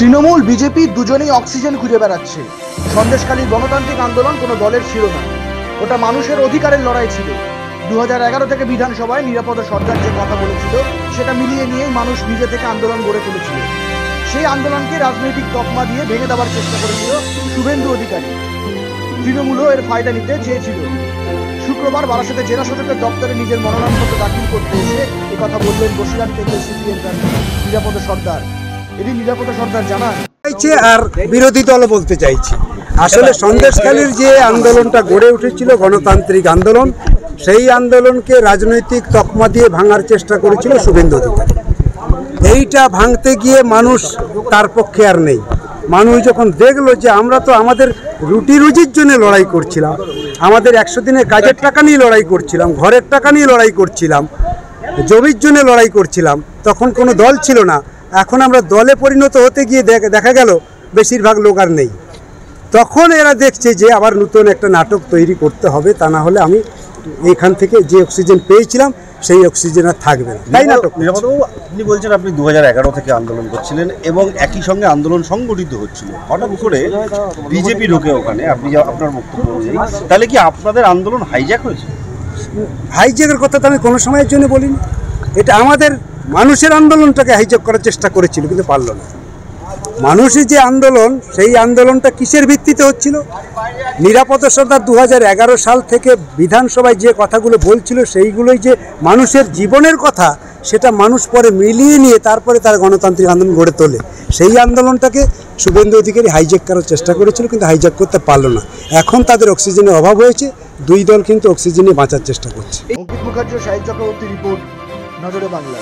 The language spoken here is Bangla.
তৃণমূল বিজেপি দুজনেই অক্সিজেন খুঁজে বেড়াচ্ছে। সন্দেশখালীর গণতান্ত্রিক আন্দোলন কোনো দলের ছিল না, ওটা মানুষের অধিকারের লড়াই ছিল। 2011 থেকে বিধানসভায় নিরাপদ সরকার যে কথা বলেছিল সেটা মিলিয়ে নিয়েই মানুষ নিজে থেকে আন্দোলন গড়ে তুলেছিল। সেই আন্দোলনকে রাজনৈতিক তকমা দিয়ে ভেঙে দেওয়ার চেষ্টা করেছিল শুভেন্দু অধিকারী। তৃণমূলও এর ফায়দা নিতে চেয়েছিল। শুক্রবার বারাসাতে জেলা শাসকের দপ্তরে নিজের মনোনয়নপত্র দাখিল করতে এসে কথা বললেন বসিরহাট থেকে সিপিএম প্রার্থী নিরাপদ সর্দার। এটি নিরাপদ সর্দার জানান আর বিরোধী দল বলতে চাইছি, আসলে সন্দেশখালীর যে আন্দোলনটা গড়ে উঠেছিল গণতান্ত্রিক আন্দোলন, সেই আন্দোলনকে রাজনৈতিক তকমা দিয়ে ভাঙার চেষ্টা করেছিল শুভেন্দু অধিকারী। এইটা ভাঙতে গিয়ে মানুষ তার পক্ষে আর নেই। মানুষ যখন দেখলো যে আমরা তো আমাদের রুটি রুজির জন্য লড়াই করছিলাম, আমাদের 100 দিনের কাজের টাকা নিয়ে লড়াই করছিলাম, ঘরের টাকা নিয়ে লড়াই করছিলাম, জমির জন্য লড়াই করছিলাম, তখন কোনো দল ছিল না। এখন আমরা দলে পরিণত হতে গিয়ে দেখা গেল বেশিরভাগ লোক আর নেই। তখন এরা দেখছে যে আবার নতুন একটা নাটক তৈরি করতে হবে, তা না হলে আমি এইখান থেকে যে অক্সিজেন পেয়েছিলাম সেই অক্সিজেন আর থাকবে না। তাই নাটক। আপনি বলছেন আপনি 2011 থেকে আন্দোলন করছিলেন এবং একই সঙ্গে আন্দোলন সংগঠিত হচ্ছিল, হঠাৎ করে বিজেপি ঢোকে ওখানে, আপনি আপনার বক্তব্য অনুযায়ী, তাহলে কি আপনাদের আন্দোলন হাইজ্যাক হয়েছে? হাইজ্যাকের কথা তো আমি কোনো সময়ের জন্য বলিনি। এটা আমাদের মানুষের আন্দোলনটাকে হাইজ্যাক করার চেষ্টা করেছিল, কিন্তু পারল না। মানুষের যে আন্দোলন, সেই আন্দোলনটা কিসের ভিত্তিতে হচ্ছিল? নিরাপদ সরকার 2011 সাল থেকে বিধানসভায় যে কথাগুলো বলছিল, সেইগুলোই যে মানুষের জীবনের কথা, সেটা মানুষ পরে মিলিয়ে নিয়ে তারপরে তার গণতান্ত্রিক আন্দোলন গড়ে তোলে। সেই আন্দোলনটাকে শুভেন্দু অধিকারী হাইজ্যাক করার চেষ্টা করেছিল, কিন্তু হাইজ্যাক করতে পারল না। এখন তাদের অক্সিজেনের অভাব হয়েছে, দুই দল কিন্তু অক্সিজেনে বাঁচার চেষ্টা করছে। অঙ্কিত মুখার্জি, শাহিদ চক্রবর্তী রিপোর্ট, নজরে বাংলা।